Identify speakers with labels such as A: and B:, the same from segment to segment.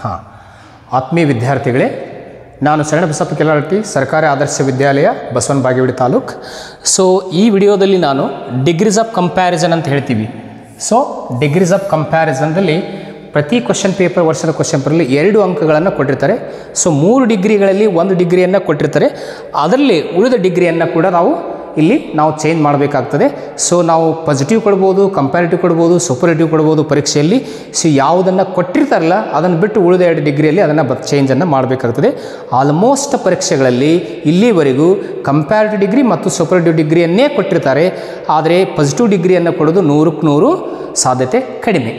A: ಹಾಂ, ಆತ್ಮೀಯ ವಿದ್ಯಾರ್ಥಿಗಳೇ, ನಾನು ಶರಣಬಸಪ್ಪ ಕೆಲಾರಟ್ಟಿ ಸರ್ಕಾರಿ ಆದರ್ಶ ವಿದ್ಯಾಲಯ ಬಸವನ ಬಾಗೇವಾಡಿ ತಾಲೂಕು. ಸೊ ಈ ವಿಡಿಯೋದಲ್ಲಿ ನಾನು ಡಿಗ್ರೀಸ್ ಆಫ್ ಕಂಪ್ಯಾರಿಸನ್ ಅಂತ ಹೇಳ್ತೀವಿ. ಸೊ ಡಿಗ್ರೀಸ್ ಆಫ್ ಕಂಪ್ಯಾರಿಸನ್ದಲ್ಲಿ ಪ್ರತಿ ಕ್ವಶನ್ ಪೇಪರ್, ವರ್ಷದ ಕ್ವಶನ್ ಪೇಪರಲ್ಲಿ 2 ಅಂಕಗಳನ್ನು ಕೊಟ್ಟಿರ್ತಾರೆ. ಸೊ 3 ಡಿಗ್ರಿಗಳಲ್ಲಿ 1 ಡಿಗ್ರಿಯನ್ನು ಕೊಟ್ಟಿರ್ತಾರೆ. ಅದರಲ್ಲಿ ಉಳಿದ ಡಿಗ್ರಿಯನ್ನು ಕೂಡ ನಾವು ಚೇಂಜ್ ಮಾಡಬೇಕಾಗ್ತದೆ. ಸೊ ನಾವು ಪಾಸಿಟಿವ್ ಕೊಡ್ಬೋದು, ಕಂಪ್ಯಾರಿಟಿವ್ ಕೊಡ್ಬೋದು, ಸೂಪರೇಟಿವ್ ಕೊಡ್ಬೋದು ಪರೀಕ್ಷೆಯಲ್ಲಿ. ಸೊ ಯಾವುದನ್ನು ಕೊಟ್ಟಿರ್ತಾರಲ್ಲ ಅದನ್ನು ಬಿಟ್ಟು ಉಳಿದ 2 ಡಿಗ್ರಿಯಲ್ಲಿ ಅದನ್ನು ಚೇಂಜನ್ನು ಮಾಡಬೇಕಾಗ್ತದೆ. ಆಲ್ಮೋಸ್ಟ್ ಪರೀಕ್ಷೆಗಳಲ್ಲಿ ಇಲ್ಲಿವರೆಗೂ ಕಂಪ್ಯಾರಿಟಿವ್ ಡಿಗ್ರಿ ಮತ್ತು ಸೂಪರೇಟಿವ್ ಡಿಗ್ರಿಯನ್ನೇ ಕೊಟ್ಟಿರ್ತಾರೆ. ಆದರೆ ಪಾಸಿಟಿವ್ ಡಿಗ್ರಿಯನ್ನು ಕೊಡೋದು 100ಕ್ಕೆ 100 ಸಾಧ್ಯತೆ ಕಡಿಮೆ.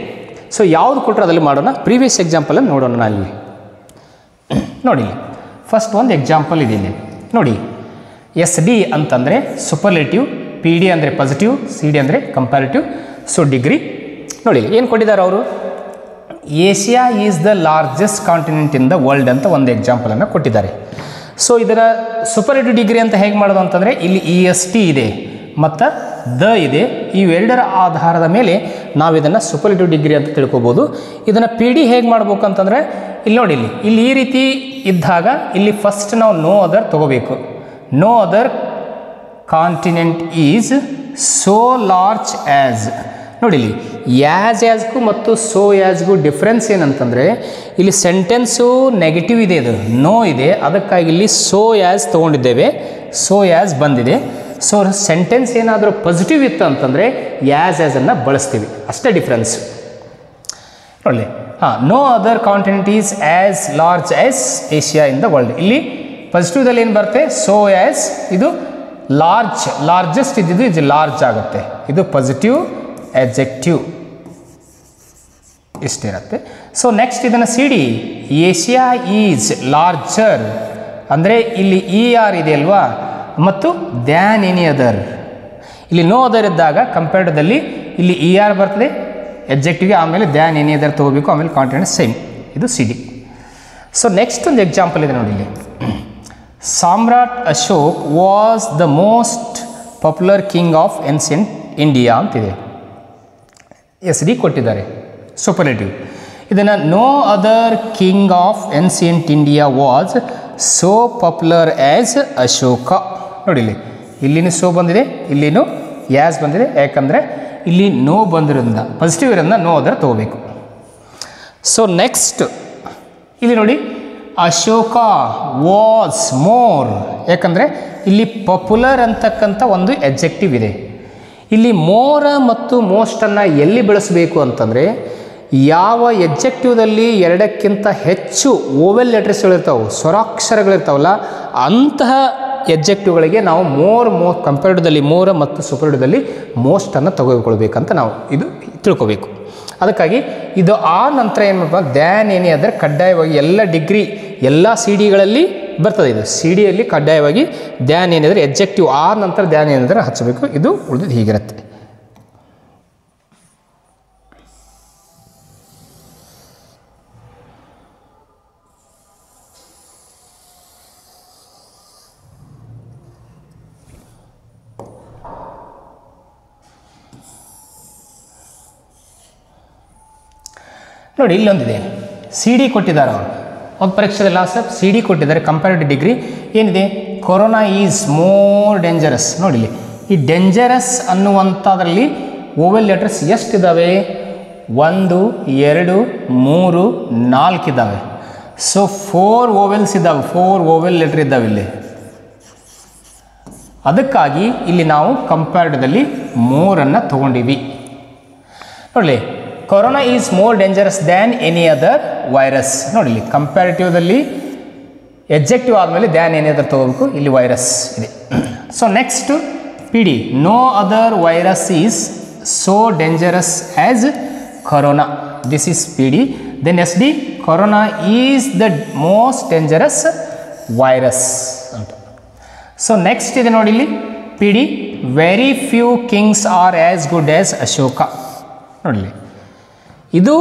A: ಸೊ ಯಾವುದು ಕೊಟ್ಟರೆ ಅದರಲ್ಲಿ ಮಾಡೋಣ. ಪ್ರೀವಿಯಸ್ ಎಕ್ಸಾಂಪಲನ್ನು ನೋಡೋಣ. ನಾನಿಲ್ಲಿ ನೋಡಿ, ಫಸ್ಟ್ ಒಂದು ಎಕ್ಸಾಂಪಲ್ ಇದೆ ನೋಡಿ. SD ಅಂತಂದರೆ ಸೂಪರ್ಲೇಟಿವ್, PD ಅಂದರೆ ಪಾಸಿಟಿವ್, CD ಅಂದರೆ ಕಂಪ್ಯಾರಿಟಿವ್. ಸೊ ಡಿಗ್ರಿ ನೋಡಿ ಏನು ಕೊಟ್ಟಿದ್ದಾರೆ ಅವರು. Asia is the largest continent in the world ಅಂತ ಒಂದು ಎಕ್ಸಾಂಪಲನ್ನು ಕೊಟ್ಟಿದ್ದಾರೆ. ಸೊ ಇದರ ಸೂಪರ್ಲೇಟಿವ್ ಡಿಗ್ರಿ ಅಂತ ಹೇಗೆ ಮಾಡೋದು ಅಂತಂದರೆ ಇಲ್ಲಿ EST ಇದೆ ಮತ್ತು ಇದೆ. ಇವೆರಡರ ಆಧಾರದ ಮೇಲೆ ನಾವು ಇದನ್ನು ಸೂಪರ್ಲೇಟಿವ್ ಡಿಗ್ರಿ ಅಂತ ತಿಳ್ಕೊಬೋದು. ಇದನ್ನು PD ಹೇಗೆ ಮಾಡ್ಬೇಕು ಅಂತಂದರೆ ಇಲ್ಲಿ ನೋಡಿ, ಇಲ್ಲಿ ಈ ರೀತಿ ಇದ್ದಾಗ ಇಲ್ಲಿ ಫಸ್ಟ್ ನಾವು ನೋ ಅದರ್ ತೊಗೋಬೇಕು. No other continent is so large as. ನೋಡಿ ಇಲ್ಲಿ ಆ್ಯಸ್ಗೂ ಮತ್ತು ಸೋ ಆ್ಯಸ್ಗೂ ಡಿಫ್ರೆನ್ಸ್ ಏನಂತಂದರೆ ಇಲ್ಲಿ ಸೆಂಟೆನ್ಸು ನೆಗೆಟಿವ್ ಇದೆ, ಇದು ನೋ ಇದೆ, ಅದಕ್ಕಾಗಿ ಇಲ್ಲಿ ಸೋ ಆ್ಯಸ್ ತೊಗೊಂಡಿದ್ದೇವೆ, ಸೋ ಆ್ಯಸ್ ಬಂದಿದೆ. ಸೊ ಸೆಂಟೆನ್ಸ್ ಏನಾದರೂ ಪಾಸಿಟಿವ್ ಇತ್ತು ಅಂತಂದರೆ ಆ್ಯಸನ್ನು ಬಳಸ್ತೀವಿ, ಅಷ್ಟೇ ಡಿಫ್ರೆನ್ಸ್ ನೋಡಿ. No other continent is as large as Asia in the world. ಇಲ್ಲಿ ಪಾಸಿಟಿವ್ದಲ್ಲಿ ಏನು ಬರುತ್ತೆ, ಸೋ ಆ್ಯಸ್, ಇದು ಲಾರ್ಜೆಸ್ಟ್ ಇದ್ದಿದ್ದು ಇದು ಲಾರ್ಜ್ ಆಗುತ್ತೆ, ಇದು ಪಾಸಿಟಿವ್ ಆಬ್ಜೆಕ್ಟಿವ್ ಇಷ್ಟಿರುತ್ತೆ. ಸೊ ನೆಕ್ಸ್ಟ್ ಇದನ್ನು CD, ಏಷ್ಯಾ ಈಸ್ ಲಾರ್ಜರ್ ಅಂದರೆ ಇಲ್ಲಿ ER ಇದೆ ಅಲ್ವಾ, ಮತ್ತು ದ್ಯಾನ್ ಎನಿ ಅದರ್. ಇಲ್ಲಿ ನೋ ಅದರ್ ಇದ್ದಾಗ ಕಂಪೇರ್ಡ್ದಲ್ಲಿ ಇಲ್ಲಿ ER ಬರ್ತದೆ ಎಬ್ಜೆಕ್ಟಿವ್ಗೆ, ಆಮೇಲೆ ದ್ಯಾನ್ ಎನಿ ಅದರ್ ತೊಗೋಬೇಕು, ಆಮೇಲೆ ಕಾಂಟಿನೆಂಟ್ ಸೇಮ್, ಇದು CD. ಸೊ ನೆಕ್ಸ್ಟ್ ಒಂದು ಎಕ್ಸಾಂಪಲ್ ಇದೆ ನೋಡಿ. ಇಲ್ಲಿ Samrat Ashok was the most popular king of ancient India ಅಂತಿದೆ. SD ಕೊಟ್ಟಿದ್ದಾರೆ ಸೂಪರ್ಲೇಟಿವ್. ಇದನ್ನು no other king of ancient India was so popular as Ashoka. ನೋಡಿ ಇಲ್ಲಿನೂ ಸೋ ಬಂದಿದೆ, ಇಲ್ಲಿನೂ ಯಾಸ್ ಬಂದಿದೆ, ಯಾಕಂದರೆ ಇಲ್ಲಿ ನೋ ಬಂದಿರೋದ್ರಿಂದ ಪಾಸಿಟಿವ್ ಇರೋದ್ರಿಂದ ನೋ ಅದರ್ ತೊಗೋಬೇಕು. ಸೊ ನೆಕ್ಸ್ಟ್ ಇಲ್ಲಿ ನೋಡಿ, ಅಶೋಕ ವಾಸ್ ಮೋರ್, ಯಾಕಂದರೆ ಇಲ್ಲಿ ಪಾಪ್ಯುಲರ್ ಅಂತಕ್ಕಂಥ ಒಂದು ಎಬ್ಜೆಕ್ಟಿವ್ ಇದೆ. ಇಲ್ಲಿ ಮೋರ ಮತ್ತು ಮೋಸ್ಟನ್ನು ಎಲ್ಲಿ ಬಳಸಬೇಕು ಅಂತಂದರೆ ಯಾವ ಎಬ್ಜೆಕ್ಟಿವ್ದಲ್ಲಿ 2ಕ್ಕಿಂತ ಹೆಚ್ಚು ಓವೆಲ್ ಲೆಟರ್ಸ್ಗಳಿರ್ತಾವೆ, ಸ್ವರಾಕ್ಷರಗಳಿರ್ತಾವಲ್ಲ, ಅಂತಹ ಎಬ್ಜೆಕ್ಟಿವ್ಗಳಿಗೆ ನಾವು ಕಂಪೇರ್ಡ್ದಲ್ಲಿ ಮೋರ ಮತ್ತು ಸೂಪರ್ಲೇಟಿವ್ದಲ್ಲಿ ಮೋಸ್ಟನ್ನು ತೆಗೆದುಕೊಳ್ಬೇಕಂತ ನಾವು ಇದು ತಿಳ್ಕೊಬೇಕು. ಅದಕ್ಕಾಗಿ ಇದು ಆ ನಂತರ ಏನು ಮಾಡ್ಬೇಕು, ದ್ಯಾನ್ ಎನಿ ಅದರ್ ಕಡ್ಡಾಯವಾಗಿ ಎಲ್ಲ ಡಿಗ್ರಿ ಎಲ್ಲ CDಗಳಲ್ಲಿ ಬರ್ತದೆ. ಇದು CDಯಲ್ಲಿ ಕಡ್ಡಾಯವಾಗಿ ದ್ಯಾನ್ ಏನಿದ್ರೆ ಎಬ್ಜೆಕ್ಟಿವ್ ಆ ನಂತರ ದ್ಯಾನ್ ಏನಿದ್ರೆ ಹಚ್ಚಬೇಕು. ಇದು ಉಳಿದಿದ್ದು ಹೀಗಿರುತ್ತೆ. ನೋಡಿ ಇಲ್ಲೊಂದಿದೆ, CD ಕೊಟ್ಟಿದ್ದಾರೆ ಅವರು ಒಂದು ಪರೀಕ್ಷೆಯಲ್ಲಿ ಲಾಸ್ಟ್ CD ಕೊಟ್ಟಿದ್ದಾರೆ. ಕಂಪ್ಯಾರಿಟಿವ್ ಡಿಗ್ರಿ ಏನಿದೆ, ಕೊರೋನಾ ಈಸ್ ಮೋರ್ ಡೇಂಜರಸ್. ನೋಡಿ ಇಲ್ಲಿ ಈ ಡೇಂಜರಸ್ ಅನ್ನುವಂಥದ್ರಲ್ಲಿ ಓವೆಲ್ ಲೆಟರ್ಸ್ ಎಷ್ಟಿದ್ದಾವೆ, 1 2 3 4 ಇದ್ದಾವೆ. ಸೊ 4 ಓವೆಲ್ಸ್ ಇದ್ದಾವೆ, 4 ಓವೆಲ್ ಲೆಟರ್ ಇದ್ದಾವೆ ಇಲ್ಲಿ. ಅದಕ್ಕಾಗಿ ಇಲ್ಲಿ ನಾವು ಕಂಪ್ಯಾರಿಟಿವ್ದಲ್ಲಿ ಮೋರನ್ನು ತೊಗೊಂಡಿವಿ. ನೋಡಿ corona is more dangerous than any other virus. ನೋಡಿ ಇಲ್ಲಿ ಕಂಪ್ಯಾರಿಟಿವ್ದಲ್ಲಿ ಎಬ್ಜೆಕ್ಟಿವ್ ಆದಮೇಲೆ ದ್ಯಾನ್ ಎನಿ ಅದರ್ ತೊಗೋಬೇಕು, ಇಲ್ಲಿ ವೈರಸ್ ಇದೆ. So next PD, no other virus is so dangerous as corona. This is PD. Then SD, corona is the most dangerous virus ಅಂತ. So next ಇದೆ ನೋಡಿ ಇಲ್ಲಿ PD, very few kings are as good as Ashoka. ನೋಡಲಿ ಇದು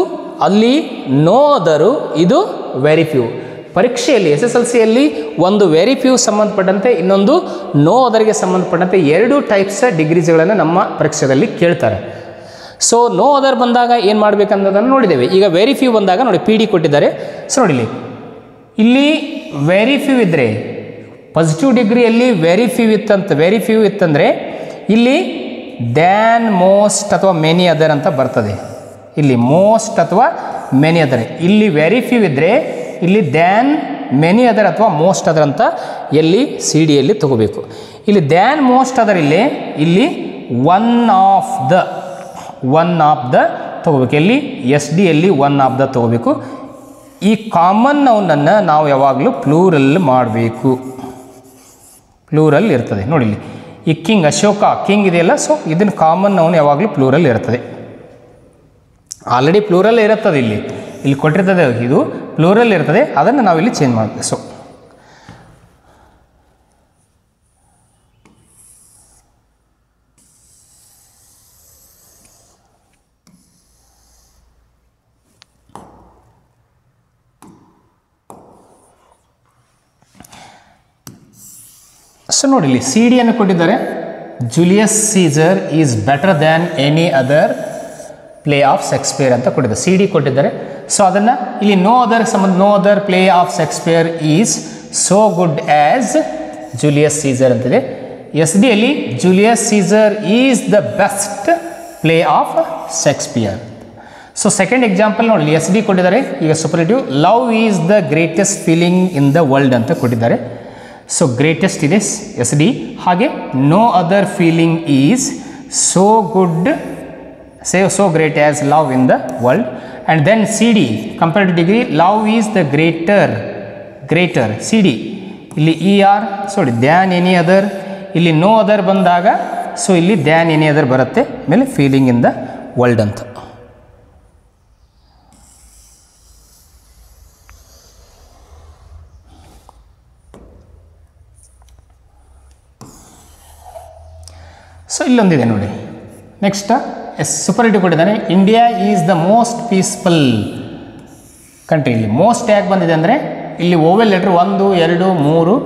A: ಅಲ್ಲಿ no ಅದರು, ಇದು very few. ಪರೀಕ್ಷೆಯಲ್ಲಿ SSLCಯಲ್ಲಿ ಒಂದು ವೆರಿ ಫ್ಯೂ ಸಂಬಂಧಪಟ್ಟಂತೆ, ಇನ್ನೊಂದು ನೋ ಅದರಿಗೆ ಸಂಬಂಧಪಟ್ಟಂತೆ 2 ಟೈಪ್ಸ್ ಡಿಗ್ರೀಸ್ಗಳನ್ನು ನಮ್ಮ ಪರೀಕ್ಷೆಯಲ್ಲಿ ಕೇಳ್ತಾರೆ. ಸೊ ನೋ ಅದರ್ ಬಂದಾಗ ಏನು ಮಾಡಬೇಕನ್ನೋದನ್ನು ನೋಡಿದ್ದೇವೆ. ಈಗ ವೆರಿ ಫ್ಯೂ ಬಂದಾಗ ನೋಡಿ ಪಿ ಡಿ ಕೊಟ್ಟಿದ್ದಾರೆ. ಸೊ ನೋಡಿಲಿ ಇಲ್ಲಿ ವೆರಿ ಫ್ಯೂ ಇದ್ದರೆ ಪಾಸಿಟಿವ್ ಡಿಗ್ರಿಯಲ್ಲಿ ವೆರಿ ಫ್ಯೂ ಇತ್ತಂದರೆ ಇಲ್ಲಿ ದ್ಯಾನ್ ಮೋಸ್ಟ್ ಅಥವಾ ಮೆನಿ ಅದರ್ ಅಂತ ಬರ್ತದೆ. ಇಲ್ಲಿ ಮೋಸ್ಟ್ ಅಥವಾ ಮೆನಿ ಅದರ್, ಇಲ್ಲಿ ವೆರಿ ಫ್ಯೂ ಇದ್ದರೆ ಇಲ್ಲಿ ದ್ಯಾನ್ ಮೆನಿ ಅದರ್ ಅಥವಾ ಮೋಸ್ಟ್ ಅದರ್ ಅಂತ ಎಲ್ಲಿ ಸಿ ಡಿಯಲ್ಲಿ ತಗೋಬೇಕು. ಇಲ್ಲಿ ದ್ಯಾನ್ ಮೋಸ್ಟ್ ಅದರ್ ಇಲ್ಲಿ ಒನ್ ಆಫ್ ದ ತಗೋಬೇಕು. ಎಲ್ಲಿ ಎಸ್ ಡಿಯಲ್ಲಿ ಒನ್ ಆಫ್ ದ ತಗೋಬೇಕು. ಈ ಕಾಮನ್ ನೌನನ್ನು ನಾವು ಯಾವಾಗಲೂ ಪ್ಲೂರಲ್ ಮಾಡಬೇಕು. ಪ್ಲೂರಲ್ ಇರ್ತದೆ ನೋಡಿ. ಇಲ್ಲಿ ಈ ಕಿಂಗ್ ಅಶೋಕ ಕಿಂಗ್ ಇದೆಯಲ್ಲ, ಸೊ ಇದನ್ನು ಕಾಮನ್ ನೌನ್ ಯಾವಾಗಲೂ ಪ್ಲೂರಲ್ ಇರ್ತದೆ. ಆಲ್ರೆಡಿ ಪ್ಲೂರಲ್ ಇರುತ್ತದೆ, ಇಲ್ಲಿ ಕೊಟ್ಟಿರ್ತದೆ, ಇದು ಪ್ಲೂರಲ್ ಇರ್ತದೆ, ಅದನ್ನು ನಾವಿಲ್ಲಿ ಚೇಂಜ್ ಮಾಡ್ತೀವಿ. ಸೊ ನೋಡಿ ಇಲ್ಲಿ ಸಿ ಡಿಯನ್ನು ಕೊಟ್ಟಿದ್ದಾರೆ. Julius Caesar is better than any other play of Shakespeare ಅಂತ ಕೊಟ್ಟಿದ್ದಾರೆ. ಸಿ ಡಿ ಕೊಟ್ಟಿದ್ದಾರೆ. ಸೊ ಅದನ್ನು ಇಲ್ಲಿ no other play of Shakespeare is so good as Julius Caesar ಅಂತಿದೆ. ಎಸ್ ಡಿಯಲ್ಲಿ Julius Caesar is the best play of Shakespeare. So second example ನೋಡಿ, S D ಕೊಟ್ಟಿದ್ದಾರೆ. ಈಗ superlative love is the greatest feeling in the world ಅಂತ ಕೊಟ್ಟಿದ್ದಾರೆ. So greatest ಇದೆ S D. ಹಾಗೆ no other feeling is so good so great as love in the world. And then C D compared degree love is the greater C D. ಇಲ್ಲಿ E R so than any other. ಇಲ್ಲಿ no other ಬಂದಾಗ so ಇಲ್ಲಿ than any other ಬರುತ್ತೆ. ಆಮೇಲೆ feeling in the world ಅಂತ. So ಇಲ್ಲೊಂದಿದೆ ನೋಡಿ. Next superlative ಕೊಟ್ಟಿದ್ದಾನೆ. India is the most peaceful country. ಇಲ್ಲಿ ಮೋಸ್ಟ್ ಯಾಕೆ ಬಂದಿದೆ ಅಂದರೆ ಇಲ್ಲಿ ಓವೆಲ್ ಲೆಟರ್ 1 2 3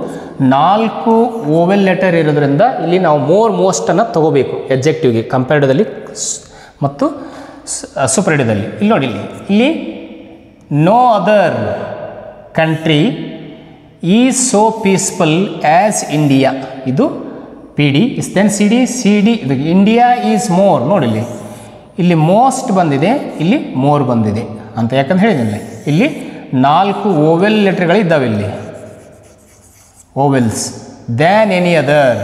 A: 4 ಓವೆಲ್ ಲೆಟರ್ ಇರೋದ್ರಿಂದ ಇಲ್ಲಿ ನಾವು ಮೋಸ್ಟನ್ನು ತಗೋಬೇಕು ಎಡ್ಜೆಕ್ಟಿವ್ಗೆ ಕಂಪೇರ್ಡ್ದಲ್ಲಿ ಮತ್ತು ಸೂಪರ್ಲೇಟಿವ್ದಲ್ಲಿ. ಇಲ್ಲಿ ನೋಡಿ, ಇಲ್ಲಿ no other country is so peaceful as India. ಇದು P D is then C D ಇದು ಇಂಡಿಯಾ ಈಸ್ ಮೋರ್. ನೋಡಿ ಇಲ್ಲಿ ಮೋಸ್ಟ್ ಬಂದಿದೆ, ಇಲ್ಲಿ ಮೋರ್ ಬಂದಿದೆ ಅಂತ ಯಾಕಂತ ಹೇಳಿದ್ದೀನಿ. ಇಲ್ಲಿ 4 ಓವೆಲ್ ಲೆಟರ್ಗಳಿದ್ದಾವೆ, ಇಲ್ಲಿ vowels than any other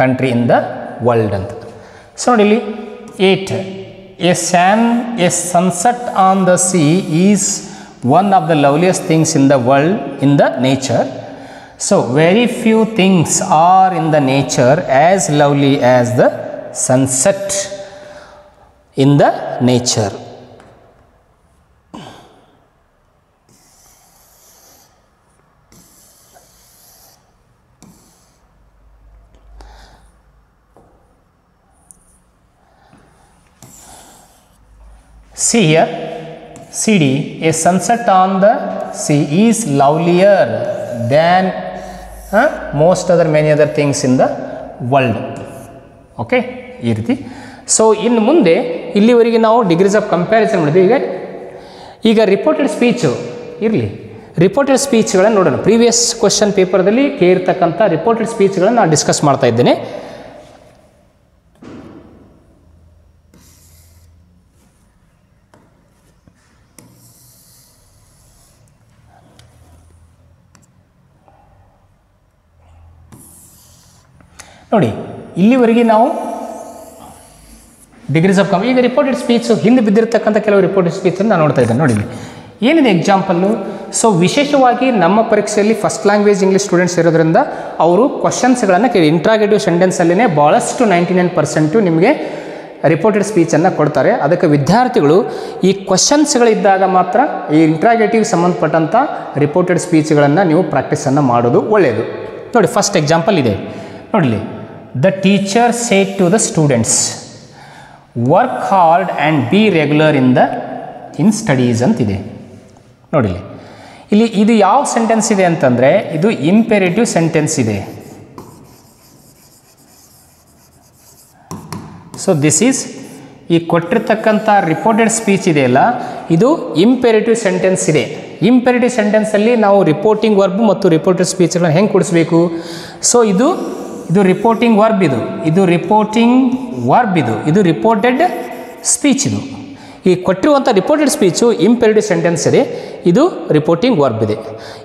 A: country in the world ಅಂತ. ಸೊ ನೋಡಿ ಇಲ್ಲಿ 8 a sunset on the sea is one of the loveliest things in the world in the nature. So very few things are in the nature as lovely as the sunset in the nature. See here, CD, a sunset on the sea is lovelier than most other many other things in the world. Okay, ಈ ರೀತಿ. So ಇನ್ನು ಮುಂದೆ ಇಲ್ಲಿವರೆಗೆ ನಾವು degrees of comparison ಮಾಡಿದ್ವಿ. ಈಗ reported speech ಇರಲಿ, reported ಸ್ಪೀಚ್ಗಳನ್ನು ನೋಡೋಣ. ಪ್ರೀವಿಯಸ್ ಕ್ವಶನ್ ಪೇಪರ್ದಲ್ಲಿ ಕೇಳಿರ್ತಕ್ಕಂಥ ರಿಪೋರ್ಟೆಡ್ ಸ್ಪೀಚ್ಗಳನ್ನು ನಾನು ಡಿಸ್ಕಸ್ ಮಾಡ್ತಾ ಇದ್ದೇನೆ. ನೋಡಿ, ಇಲ್ಲಿವರೆಗೆ ನಾವು ಡಿಗ್ರೀಸ್ ಆಫ್ ಈಗ ರಿಪೋರ್ಟೆಡ್ ಸ್ಪೀಚು ಹಿಂದೆ ಬಿದ್ದಿರತಕ್ಕಂಥ ಕೆಲವು ರಿಪೋರ್ಟೆಡ್ ಸ್ಪೀಚನ್ನು ನಾನು ನೋಡ್ತಾ ಇದ್ದೇನೆ. ನೋಡಿ ಏನಿದೆ ಎಕ್ಸಾಂಪಲ್ಲು. ಸೊ ವಿಶೇಷವಾಗಿ ನಮ್ಮ ಪರೀಕ್ಷೆಯಲ್ಲಿ ಫಸ್ಟ್ ಲ್ಯಾಂಗ್ವೇಜ್ ಇಂಗ್ಲೀಷ್ ಸ್ಟೂಡೆಂಟ್ಸ್ ಇರೋದ್ರಿಂದ ಅವರು ಕ್ವಶನ್ಸ್ಗಳನ್ನು ಕೇಳಿ ಇಂಟ್ರಾಗೇಟಿವ್ ಸೆಂಟೆನ್ಸಲ್ಲೇ ಭಾಳಷ್ಟು 99% ನಿಮಗೆ ರಿಪೋರ್ಟೆಡ್ ಸ್ಪೀಚನ್ನು ಕೊಡ್ತಾರೆ. ಅದಕ್ಕೆ ವಿದ್ಯಾರ್ಥಿಗಳು ಈ ಕ್ವಶನ್ಸ್ಗಳಿದ್ದಾಗ ಮಾತ್ರ ಈ ಇಂಟ್ರಾಗೇಟಿವ್ ಸಂಬಂಧಪಟ್ಟಂಥ ರಿಪೋರ್ಟೆಡ್ ಸ್ಪೀಚ್ಗಳನ್ನು ನೀವು ಪ್ರಾಕ್ಟೀಸನ್ನು ಮಾಡೋದು ಒಳ್ಳೆಯದು. ನೋಡಿ ಫಸ್ಟ್ ಎಕ್ಸಾಂಪಲ್ ಇದೆ ನೋಡಲಿ. The teacher said to the students work hard and be regular in studies ಅಂತಿದೆ. ನೋಡಿ ಇಲ್ಲಿ ಇದು ಯಾವ ಸೆಂಟೆನ್ಸ್ ಇದೆ ಅಂತಂದರೆ ಇದು ಇಂಪೆರೇಟಿವ್ ಸೆಂಟೆನ್ಸ್ ಇದೆ. ಸೊ ದಿಸ್ ಈಸ್ ಈ ಕೊಟ್ಟಿರ್ತಕ್ಕಂಥ ರಿಪೋರ್ಟೆಡ್ ಸ್ಪೀಚ್ ಇದೆಯಲ್ಲ ಇದು ಇಂಪೆರೇಟಿವ್ ಸೆಂಟೆನ್ಸ್ ಇದೆ. ಇಂಪೆರೇಟಿವ್ ಸೆಂಟೆನ್ಸಲ್ಲಿ ನಾವು ರಿಪೋರ್ಟಿಂಗ್ ವರ್ಬ್ ಮತ್ತು ರಿಪೋರ್ಟೆಡ್ ಸ್ಪೀಚ್ಗಳನ್ನ ಹೆಂಗೆ ಕೊಡಿಸ್ಬೇಕು? ಸೊ ಇದು ರಿಪೋರ್ಟಿಂಗ್ ವರ್ಬ್, ಇದು ರಿಪೋರ್ಟಿಂಗ್ ವರ್ಬ್, ಇದು ರಿಪೋರ್ಟೆಡ್ ಸ್ಪೀಚ್. ಈ ಕೊಟ್ಟಿರುವಂಥ ರಿಪೋರ್ಟೆಡ್ ಸ್ಪೀಚು ಇಂಪೆರೇಟಿವ್ ಸೆಂಟೆನ್ಸ್ ಇದೆ, ಇದು ರಿಪೋರ್ಟಿಂಗ್ ವರ್ಬ್ ಇದೆ.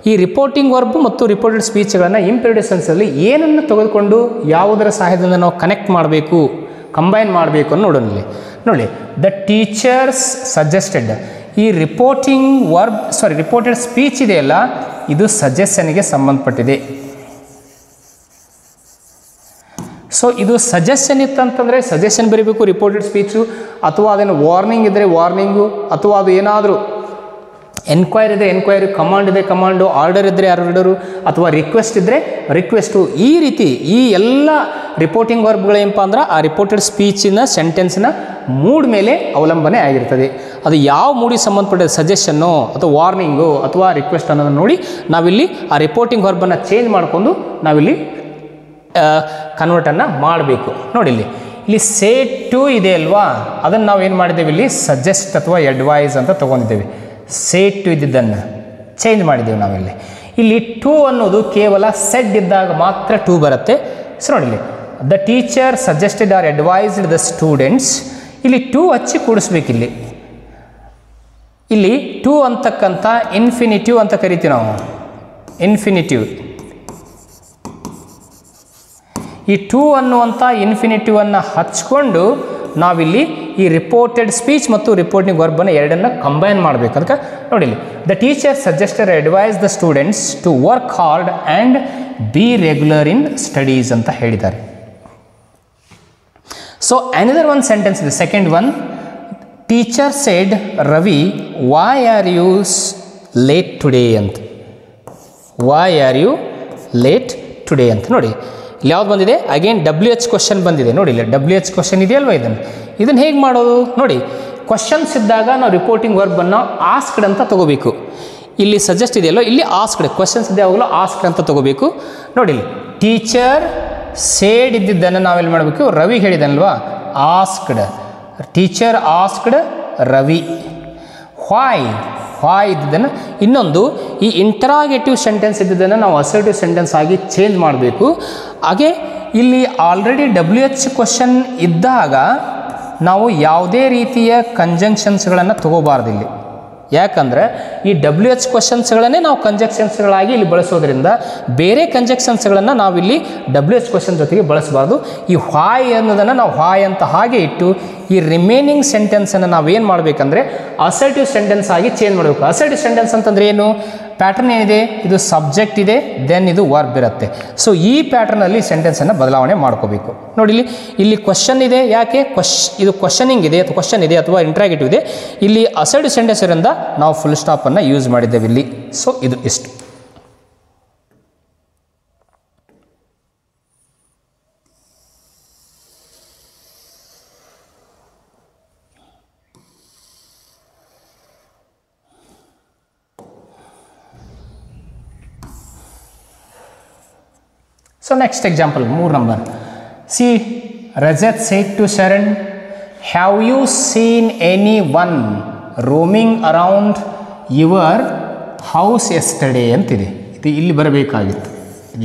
A: ಈ ರಿಪೋರ್ಟಿಂಗ್ ವರ್ಬ್ ಮತ್ತು ರಿಪೋರ್ಟೆಡ್ ಸ್ಪೀಚ್ಗಳನ್ನು ಇಂಪೆರೇಟಿವ್ ಸೆನ್ಸಲ್ಲಿ ಏನನ್ನು ತೆಗೆದುಕೊಂಡು ಯಾವುದರ ಸಹಾಯದಿಂದ ನಾವು ಕನೆಕ್ಟ್ ಮಾಡಬೇಕು, ಕಂಬೈನ್ ಮಾಡಬೇಕು ಅನ್ನೋ ನೋಡೋಣ. ನೋಡಿ, ದ ಟೀಚರ್ಸ್ ಸಜೆಸ್ಟೆಡ್. ಈ ರಿಪೋರ್ಟೆಡ್ ಸ್ಪೀಚ್ ಇದೆಯಲ್ಲ ಇದು ಸಜೆಷನ್ಗೆ ಸಂಬಂಧಪಟ್ಟಿದೆ. ಸೊ ಇದು ಸಜೆಷನ್ ಇತ್ತಂತಂದರೆ ಸಜೆಷನ್ ಬರೀಬೇಕು ರಿಪೋರ್ಟೆಡ್ ಸ್ಪೀಚು, ಅಥವಾ ಅದೇನು ವಾರ್ನಿಂಗ್ ಇದ್ದರೆ ವಾರ್ನಿಂಗು, ಅಥವಾ ಅದು ಏನಾದರೂ ಎನ್ಕ್ವೈರಿ ಇದ್ದರೆ ಎನ್ಕ್ವೈರಿ, ಕಮಾಂಡ್ ಇದೆ ಕಮಾಂಡು, ಆರ್ಡರ್ ಇದ್ದರೆ ಆರ್ಡರು, ಅಥವಾ ರಿಕ್ವೆಸ್ಟ್ ಇದ್ದರೆ ರಿಕ್ವೆಸ್ಟು. ಈ ರೀತಿ ಈ ಎಲ್ಲ ರಿಪೋರ್ಟಿಂಗ್ ವರ್ಬ್ಗಳೇನಪ್ಪ ಅಂದ್ರೆ ಆ ರಿಪೋರ್ಟೆಡ್ ಸ್ಪೀಚಿನ ಸೆಂಟೆನ್ಸ್ನ ಮೂಡ್ ಮೇಲೆ ಅವಲಂಬನೆ ಆಗಿರ್ತದೆ. ಅದು ಯಾವ ಮೂಡಿಗೆ ಸಂಬಂಧಪಟ್ಟಿದೆ, ಸಜೆಷನ್ನು ಅಥವಾ ವಾರ್ನಿಂಗು ಅಥವಾ ರಿಕ್ವೆಸ್ಟ್ ಅನ್ನೋದನ್ನು ನೋಡಿ ನಾವಿಲ್ಲಿ ಆ ರಿಪೋರ್ಟಿಂಗ್ ವರ್ಬನ್ನು ಚೇಂಜ್ ಮಾಡಿಕೊಂಡು ನಾವಿಲ್ಲಿ ಕನ್ವರ್ಟನ್ನು ಮಾಡಬೇಕು. ನೋಡಿ ಇಲ್ಲಿ ಸೇ ಟು ಇದೆ ಅಲ್ವಾ, ಅದನ್ನು ನಾವು ಏನು ಮಾಡಿದ್ದೇವೆ, ಇಲ್ಲಿ ಸಜೆಸ್ಟ್ ಅಥವಾ ಅಡ್ವೈಸ್ ಅಂತ ತೊಗೊಂಡಿದ್ದೇವೆ. ಸೇ ಟು ಇದ್ದಿದ್ದನ್ನು ಚೇಂಜ್ ಮಾಡಿದ್ದೇವೆ ನಾವಿಲ್ಲಿ. ಇಲ್ಲಿ ಟು ಅನ್ನೋದು ಕೇವಲ ಸೆಡ್ ಇದ್ದಾಗ ಮಾತ್ರ ಟು ಬರುತ್ತೆ. ಸೊ ನೋಡಿ, the teacher suggested or advised the students, ಇಲ್ಲಿ ಟು ಹಚ್ಚಿ ಕೂಡಿಸ್ಬೇಕಿಲ್ಲಿ. ಇಲ್ಲಿ ಟು ಅಂತಕ್ಕಂಥ ಇನ್ಫಿನಿಟಿವ್ ಅಂತ ಕರಿತೀವಿ ನಾವು, ಇನ್ಫಿನಿಟಿವ್. ಈ ಟು ಅನ್ನುವಂಥ ಇನ್ಫಿನಿಟಿವನ್ನು ಹಚ್ಕೊಂಡು ನಾವಿಲ್ಲಿ ಈ ರಿಪೋರ್ಟೆಡ್ ಸ್ಪೀಚ್ ಮತ್ತು ರಿಪೋರ್ಟಿಂಗ್ ವರ್ಬನ್ನು ಎರಡನ್ನು ಕಂಬೈನ್ ಮಾಡಬೇಕು. ಅದಕ್ಕೆ ನೋಡಿ, the teacher suggested advise the students to work hard and be regular in studies ಅಂತ ಹೇಳಿದ್ದಾರೆ. ಸೊ ಅನದರ್ ಒನ್ ಸೆಂಟೆನ್ಸ್ ಇದೆ, second one. Teacher said Ravi why are you late today ಅಂತ. Why are you late today ಅಂತ. ನೋಡಿ ಇಲ್ಲಿ ಯಾವ್ದು ಬಂದಿದೆ, again WH question ಬಂದಿದೆ. ನೋಡಿ ಇಲ್ಲಿ WH ಕ್ವಶನ್ ಇದೆಯಲ್ವ, ಇದನ್ನು ಹೇಗೆ ಮಾಡೋದು ನೋಡಿ. ಕ್ವಶನ್ಸ್ ಇದ್ದಾಗ ನಾವು ರಿಪೋರ್ಟಿಂಗ್ ವರ್ಬನ್ನು ಆಸ್ಕ್ಡ್ ಅಂತ ತೊಗೋಬೇಕು. ಇಲ್ಲಿ ಸಜೆಸ್ಟ್ ಇದೆಯಲ್ಲೋ, ಇಲ್ಲಿ ಆಸ್ಕ್ಡ್. ಕ್ವಶನ್ಸ್ ಇದೆ ಯಾವಾಗಲೂ ಆಸ್ಕ್ಡ್ ಅಂತ ತೊಗೋಬೇಕು. ನೋಡಿ ಇಲ್ಲಿ ಟೀಚರ್ ಸೇಡ್ ಇದ್ದಿದ್ದನ್ನು ನಾವೆಲ್ಲಿ ಮಾಡಬೇಕು, ರವಿ ಹೇಳಿದನಲ್ವಾ, asked. Teacher asked Ravi. Why ಇದ್ದಿದ್ದನ್ನು. ಇನ್ನೊಂದು ಈ ಇಂಟರಾಗೇಟಿವ್ ಸೆಂಟೆನ್ಸ್ ಇದ್ದಿದ್ದನ್ನು ನಾವು ಅಸರ್ಟಿವ್ ಸೆಂಟೆನ್ಸ್ ಆಗಿ ಚೇಂಜ್ ಮಾಡಬೇಕು. ಹಾಗೆ ಇಲ್ಲಿ ಆಲ್ರೆಡಿ WH ಕ್ವಶನ್ ಇದ್ದಾಗ ನಾವು ಯಾವುದೇ ರೀತಿಯ ಕಂಜಂಕ್ಷನ್ಸ್ಗಳನ್ನು ತಗೋಬಾರ್ದು ಇಲ್ಲಿ. ಯಾಕಂದರೆ ಈ WH ಕ್ವಶನ್ಸ್ಗಳನ್ನೇ ನಾವು ಕಂಜಕ್ಷನ್ಸ್ಗಳಾಗಿ ಇಲ್ಲಿ ಬಳಸೋದ್ರಿಂದ ಬೇರೆ ಕಂಜಕ್ಷನ್ಸ್ಗಳನ್ನು ನಾವಿಲ್ಲಿ WH ಕ್ವಶನ್ ಜೊತೆಗೆ ಬಳಸಬಾರ್ದು. ಈ ವಾಯ್ ಅನ್ನೋದನ್ನು ನಾವು ವಾಯ್ ಅಂತ ಹಾಗೆ ಇಟ್ಟು ಈ ರಿಮೈನಿಂಗ್ ಸೆಂಟೆನ್ಸನ್ನು ನಾವೇನು ಮಾಡಬೇಕಂದ್ರೆ ಅಸರ್ಟಿವ್ ಸೆಂಟೆನ್ಸ್ ಆಗಿ ಚೇಂಜ್ ಮಾಡಬೇಕು. ಅಸರ್ಟಿವ್ ಸೆಂಟೆನ್ಸ್ ಅಂತಂದರೆ ಏನು, ಪ್ಯಾಟರ್ನ್ ಏನಿದೆ, ಇದು ಸಬ್ಜೆಕ್ಟ್ ಇದೆ, ದೆನ್ ಇದು ವರ್ಬ್ ಇರುತ್ತೆ. ಸೊ ಈ ಪ್ಯಾಟರ್ನಲ್ಲಿ ಸೆಂಟೆನ್ಸನ್ನು ಬದಲಾವಣೆ ಮಾಡ್ಕೋಬೇಕು. ನೋಡಿ ಇಲ್ಲಿ ಕ್ವಶನ್ ಇದೆ, ಯಾಕೆ ಇದು ಕ್ವಶನಿಂಗ್ ಇದೆ ಅಥವಾ ಕ್ವಶನ್ ಇದೆ ಅಥವಾ ಇಂಟ್ರಾಗೇಟಿವ್ ಇದೆ. ಇಲ್ಲಿ ಅಸರ್ಟಿವ್ ಸೆಂಟೆನ್ಸ್ ಇರೋದ್ರಿಂದ ನಾವು ಫುಲ್ ಸ್ಟಾಪನ್ನು ಯೂಸ್ ಮಾಡಿದ್ದೇವೆ ಇಲ್ಲಿ. ಸೊ ಇದು ಇಷ್ಟು. So next example, more number. See, Rajat said to Sharan, have you seen anyone roaming around your house yesterday ಅಂತಿದೆ. ಇದು ಇಲ್ಲಿ ಬರಬೇಕಾಗಿತ್ತು,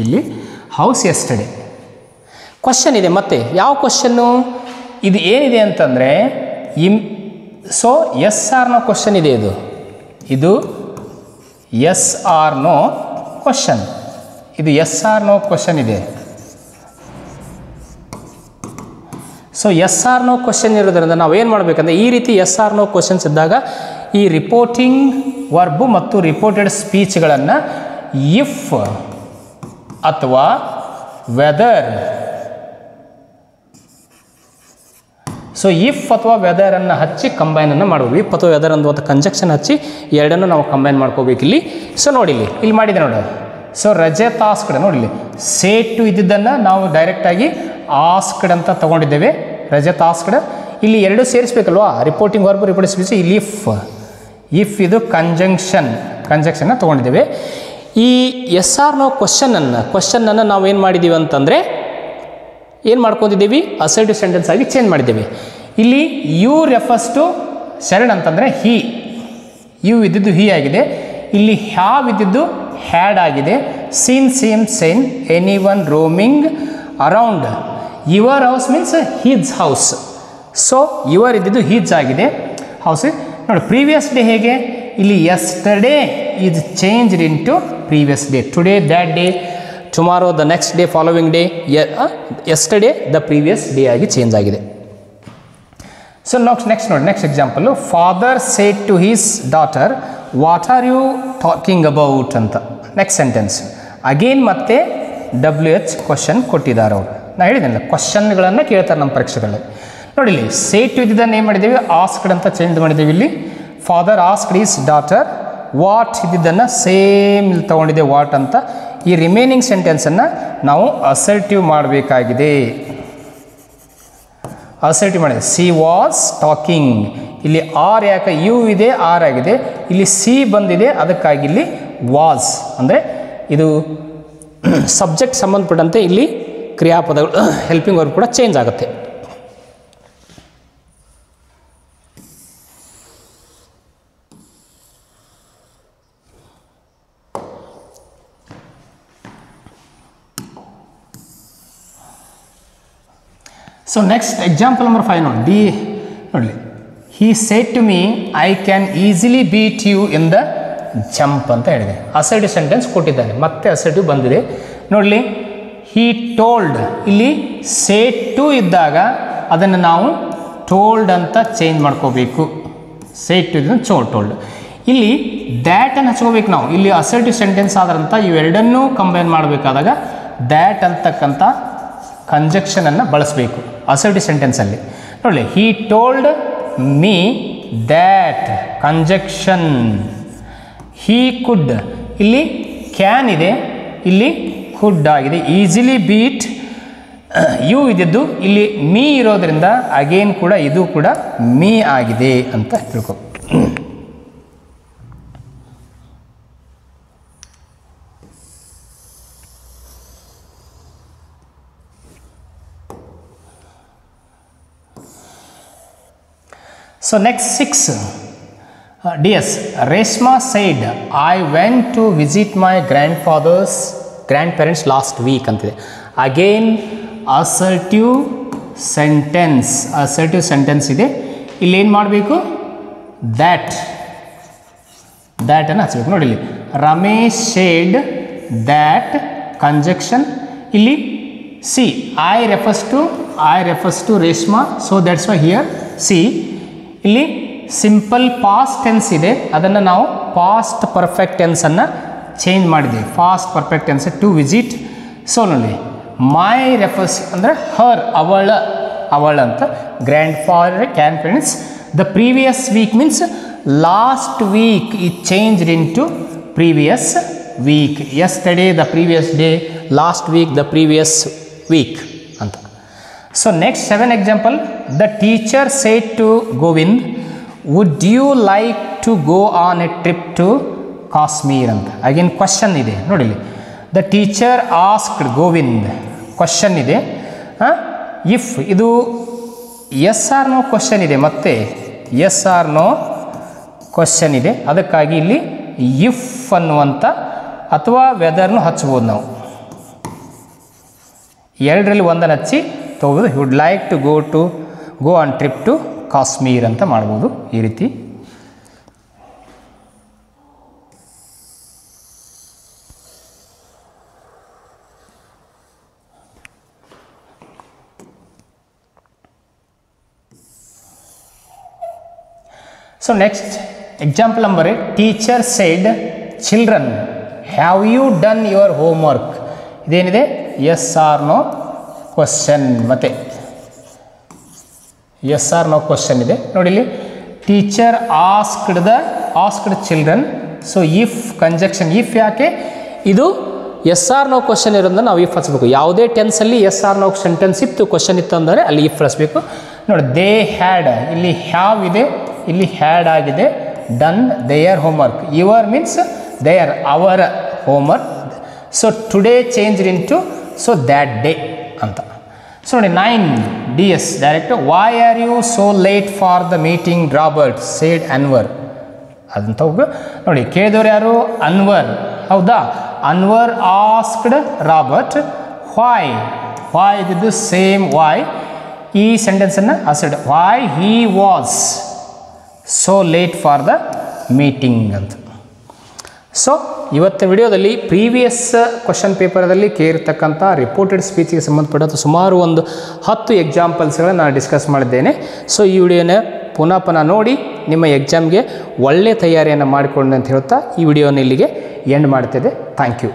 A: ಇಲ್ಲಿ ಹೌಸ್ yesterday. ಕ್ವಶನ್ ಇದೆ, ಮತ್ತೆ ಯಾವ ಕ್ವಶನ್ನು ಇದು ಏನಿದೆ ಅಂತಂದರೆ so yes R no question ಇದೆ. ಇದು ಎಸ್ ಆರ್ ನೋ ಕ್ವಶನ್, ಇದು ಎಸ್ ಆರ್ ನೋ ಕ್ವಶನ್ ಇದೆ. So yes R no question ಇರೋದ್ರಿಂದ ನಾವು ಏನು ಮಾಡಬೇಕಂದ್ರೆ ಈ ರೀತಿ ಎಸ್ ಆರ್ ನೋ ಕ್ವಶನ್ಸ್ ಇದ್ದಾಗ ಈ ರಿಪೋರ್ಟಿಂಗ್ ವರ್ಬು ಮತ್ತು ರಿಪೋರ್ಟೆಡ್ ಸ್ಪೀಚ್ಗಳನ್ನು ಇಫ್ ಅಥವಾ ವೆದರ್, ಸೊ ಇಫ್ ಅಥವಾ ವೆದರನ್ನು ಹಚ್ಚಿ ಕಂಬೈನನ್ನು ಮಾಡಬೇಕು. ಇಫ್ ಅಥವಾ ವೆದರ್ ಅನ್ನುವಂಥ ಕಂಜಕ್ಷನ್ ಹಚ್ಚಿ ಎರಡನ್ನು ನಾವು ಕಂಬೈನ್ ಮಾಡ್ಕೋಬೇಕು ಇಲ್ಲಿ. ಸೊ ನೋಡಿ ಇಲ್ಲಿ ಮಾಡಿದೆ ನೋಡಿ. ಸೊ ರಜತ್ ಆಸ್ಕ್ಡ್, ನೋಡಿ ಸೇ ಟು ಇದ್ದಿದ್ದನ್ನು ನಾವು ಡೈರೆಕ್ಟಾಗಿ ಆಸ್ಕ್ಡ್ ಅಂತ ತೊಗೊಂಡಿದ್ದೇವೆ. ರಜತ್ ಆಸ್ಕ್ಡ್, ಇಲ್ಲಿ ಎರಡು ಸೇರಿಸ್ಬೇಕಲ್ವಾ, ರಿಪೋರ್ಟಿಂಗ್ ವರ್ಬ್ ರಿಪೋರ್ಟಿಂಗ್ ಸ್ಪೀಚ್. ಇಲ್ಲಿ ಇಫ್ ಇದು ಕಂಜಕ್ಷನ್ನ ತೊಗೊಂಡಿದ್ದೇವೆ. ಈ ಎಸ್ ಆರ್ ನೋ ಕ್ವಶನನ್ನು ನಾವು ಏನು ಮಾಡಿದ್ದೀವಿ ಅಂತಂದರೆ ಏನು ಮಾಡ್ಕೊಂಡಿದ್ದೀವಿ, ಅಸರ್ಟಿವ್ ಸೆಂಟೆನ್ಸ್ ಆಗಿ ಚೇಂಜ್ ಮಾಡಿದ್ದೇವೆ. ಇಲ್ಲಿ ಯು ರೆಫರ್ಸ್ ಟು ಶರಣ್ ಅಂತಂದರೆ ಹಿ, ಯು ಇದ್ದಿದ್ದು ಹಿ ಆಗಿದೆ. ಇಲ್ಲಿ ಹ್ಯಾವ್ ಇದ್ದಿದ್ದು ಹ್ಯಾಡ್ ಆಗಿದೆ. Seen same seen anyone roaming around your house means his house. So your ಇದ್ದಿದ್ದು ಹಿಸ್ ಆಗಿದೆ, ಹೌಸ್. ನೋಡಿ ಪ್ರೀವಿಯಸ್ ಡೇ ಹೇಗೆ, ಇಲ್ಲಿ yesterday is changed into previous day. Today that day, tomorrow the next day, following day, yesterday the previous day ಆಗಿ change ಆಗಿದೆ. So next ನೋಡಿ, next example, father said to his daughter what are you talking about ಅಂತ. Next sentence again ಮತ್ತೆ WH question ಕೊಟ್ಟಿದ್ದಾರೆ ಅವರು. ನಾನು ಹೇಳಿದ್ದೇನೆ ಕ್ವಶನ್ಗಳನ್ನು ಕೇಳ್ತಾರೆ ನಮ್ಮ ಪರೀಕ್ಷೆಗಳಲ್ಲಿ. ನೋಡಿ ಇಲ್ಲಿ ಸೇಡ್ ಟು ಇದ್ದಿದ್ದನ್ನು ಏನು ಮಾಡಿದ್ದೀವಿ, ಆಸ್ಕ್ಡ್ ಅಂತ ಚೇಂಜ್ ಮಾಡಿದ್ದೀವಿ. ಇಲ್ಲಿ father asked his daughter, what ಇದ್ದಿದ್ದನ್ನು ಸೇಮ್ ಇಲ್ಲಿ ತೊಗೊಂಡಿದೆ ವಾಟ್ ಅಂತ. ಈ ರಿಮೈನಿಂಗ್ ಸೆಂಟೆನ್ಸನ್ನು ನಾವು ಅಸರ್ಟಿವ್ ಮಾಡಬೇಕಾಗಿದೆ. ಅಸರ್ಟಿವ್ ಮಾಡಿದೆ. ಸಿ ವಾಸ್ ಟಾಕಿಂಗ್, ಇಲ್ಲಿ ಆರ್ ಯಾಕೆ ಯು ಇದೆ ಆರ್ ಆಗಿದೆ, ಇಲ್ಲಿ ಸಿ ಬಂದಿದೆ ಅದಕ್ಕಾಗಿ ಇಲ್ಲಿ ವಾಸ್ ಅಂದರೆ ಇದು ಸಬ್ಜೆಕ್ಟ್ ಸಂಬಂಧಪಟ್ಟಂತೆ ಇಲ್ಲಿ ಕ್ರಿಯಾಪದಗಳು ಹೆಲ್ಪಿಂಗ್ ವರ್ಬ್ ಕೂಡ ಚೇಂಜ್ ಆಗುತ್ತೆ. ಸೊ ನೆಕ್ಸ್ಟ್ ಎಕ್ಸಾಂಪಲ್ ನಂಬರ್ 5 ನೋಡಿ, ನೋಡಲಿ, he said to me I can easily beat you in the jump ಅಂತ ಹೇಳಿದೆ. ಅಸರ್ಟಿವ್ ಸೆಂಟೆನ್ಸ್ ಕೊಟ್ಟಿದ್ದಾನೆ, ಮತ್ತೆ ಅಸರ್ಟಿವ್ ಬಂದಿದೆ. ನೋಡಲಿ, ಹಿ ಟೋಲ್ಡ್, ಇಲ್ಲಿ ಸೇಡ್ ಟು ಇದ್ದಾಗ ಅದನ್ನು ನಾವು ಟೋಲ್ಡ್ ಅಂತ ಚೇಂಜ್ ಮಾಡ್ಕೋಬೇಕು. ಸೇಡ್ ಟು ಇದನ್ನು ಟೋಲ್ಡ್. ಇಲ್ಲಿ ದ್ಯಾಟನ್ನು ಹಚ್ಕೋಬೇಕು ನಾವು. ಇಲ್ಲಿ ಅಸರ್ಟಿವ್ ಸೆಂಟೆನ್ಸ್ ಆದ್ರಂತ ಇವೆರಡನ್ನೂ ಕಂಬೈನ್ ಮಾಡಬೇಕಾದಾಗ ದ್ಯಾಟ್ ಅಂತಕ್ಕಂಥ ಕಂಜಕ್ಷನನ್ನು ಬಳಸಬೇಕು ಅಸರ್ಟಿವ್ ಸೆಂಟೆನ್ಸಲ್ಲಿ. ನೋಡಿ, he told me that conjunction. He could, ಇಲ್ಲಿ ಕ್ಯಾನ್ ಇದೆ, ಇಲ್ಲಿ ಕುಡ್ ಆಗಿದೆ. ಈಸಿಲಿ ಬೀಟ್ ಯು ಇದ್ದಿದ್ದು ಇಲ್ಲಿ ಮೀ ಇರೋದ್ರಿಂದ ಅಗೇನ್ ಕೂಡ ಇದು ಕೂಡ ಮೀ ಆಗಿದೆ ಅಂತ ತಿಳ್ಕೊ. So next 6, DS, Reshma said, I went to visit my grandparents last week ಅಂತಿದೆ. Again assertive sentence ಇದೆ. ಇಲ್ಲಿ ಏನು ಮಾಡಬೇಕು, ದ್ಯಾಟ್ ಅನ್ನು ಹಚ್ಚಬೇಕು. ನೋಡಿ ಇಲ್ಲಿ ರಮೇಶ್ said that conjunction, ಇಲ್ಲಿ C I refers to Reshma, so that's why here see. ಇಲ್ಲಿ ಸಿಂಪಲ್ ಪಾಸ್ಟ್ ಟೆನ್ಸ್ ಇದೆ, ಅದನ್ನು ನಾವು ಪಾಸ್ಟ್ ಪರ್ಫೆಕ್ಟ್ ಟೆನ್ಸನ್ನು ಚೇಂಜ್ ಮಾಡಿದ್ದೀವಿ. Past perfect tense to visit. So ನೋಡಿ, ಮೈ ರೆಫರ್ಸ್ ಅಂದರೆ ಹರ್, ಅವಳ ಅಂತ. Grandparents the previous week means last week is changed into previous week. Yesterday the previous day, last week the previous week ಅಂತ. So next 7 example, the teacher said to Govind, would you like to go on a trip to Kashmir ಅಂತ. again question ಇದೆ ನೋಡಿ ಇಲ್ಲಿ. the teacher asked Govind, question ಇದೆ. if ಇದು yes or no question ಇದೆ, ಮತ್ತೆ yes or no question ಇದೆ, ಅದಕ್ಕಾಗಿ ಇಲ್ಲಿ if ಅನ್ನುವಂಥ ಅಥವಾ ವೆದರ್ನು ಹಚ್ಬೋದು ನಾವು. ಎರಡರಲ್ಲಿ ಒಂದನ್ನು ಹಚ್ಚಿ ತಗೋಬೋದು. He would like to go on trip to Kashmir ಅಂತ ಮಾಡ್ಬೋದು ಈ ರೀತಿ. So next example number 8, teacher said children have you done your homework. ಇದೇನಿದೆ, ಎಸ್ ಆರ್ ನೋ ಕ್ವಶನ್, ಮತ್ತು ಎಸ್ ಆರ್ ನೋ ಕ್ವಶನ್ ಇದೆ. ನೋಡಿ ಇಲ್ಲಿ teacher asked children. So if conjunction, if ಯಾಕೆ ಇದು ಎಸ್ ಆರ್ ನೋ ಕ್ವಶನ್ ಇರೋದನ್ನ ನಾವು if ಹಚ್ಚಬೇಕು. ಯಾವುದೇ ಟೆನ್ಸಲ್ಲಿ ಎಸ್ ಆರ್ ನೋ ಸೆಂಟೆನ್ಸ್ ಇತ್ತು, ಕ್ವಶನ್ ಇತ್ತು ಅಂದರೆ ಅಲ್ಲಿ ಇಫ್ ಹಚ್ಚಬೇಕು. ನೋಡಿ, ದೇ ಹ್ಯಾಡ್, ಇಲ್ಲಿ ಹ್ಯಾವ್ ಇದೆ, ಇಲ್ಲಿ ಹ್ಯಾಡ್ ಆಗಿದೆ. Done their homework. Your means their, ಅವರ homework. So today changed into so that day ಅಂತ. ಸೊ ನೋಡಿ 9 DS direct why are you so late for the meeting Robert said Anwar ಅದಂತ ಹೋಗಿ ನೋಡಿ ಕೇಳಿದವ್ರು ಯಾರು ಅನ್ವರ್ ಹೌದಾ ಅನ್ವರ್ ಆಸ್ಕ್ಡ್ ರಾಬರ್ಟ್ ವೈ ಇದ್ದಿದ್ದು ಸೇಮ್ ವೈ ಈ ಸೆಂಟೆನ್ಸನ್ನು asked why he was so late for the meeting ಅಂತ. ಸೊ ಇವತ್ತಿನ ವಿಡಿಯೋದಲ್ಲಿ ಪ್ರೀವಿಯಸ್ ಕ್ವಶನ್ ಪೇಪರ್ದಲ್ಲಿ ಕೇಳಿರ್ತಕ್ಕಂಥ ರಿಪೋರ್ಟೆಡ್ ಸ್ಪೀಚಿಗೆ ಸಂಬಂಧಪಟ್ಟ ಸುಮಾರು ಒಂದು 10 ಎಕ್ಸಾಂಪಲ್ಸ್ಗಳನ್ನು ನಾನು ಡಿಸ್ಕಸ್ ಮಾಡಿದ್ದೇನೆ. ಸೊ ಈ ವಿಡಿಯೋನ ಪುನಃ ನೋಡಿ ನಿಮ್ಮ ಎಕ್ಸಾಮ್ಗೆ ಒಳ್ಳೆಯ ತಯಾರಿಯನ್ನು ಮಾಡಿಕೊಂಡು ಅಂತ ಹೇಳ್ತಾ ಈ ವಿಡಿಯೋನ ಇಲ್ಲಿಗೆ ಎಂಡ್ ಮಾಡ್ತಿದ್ದೆ. Thank you.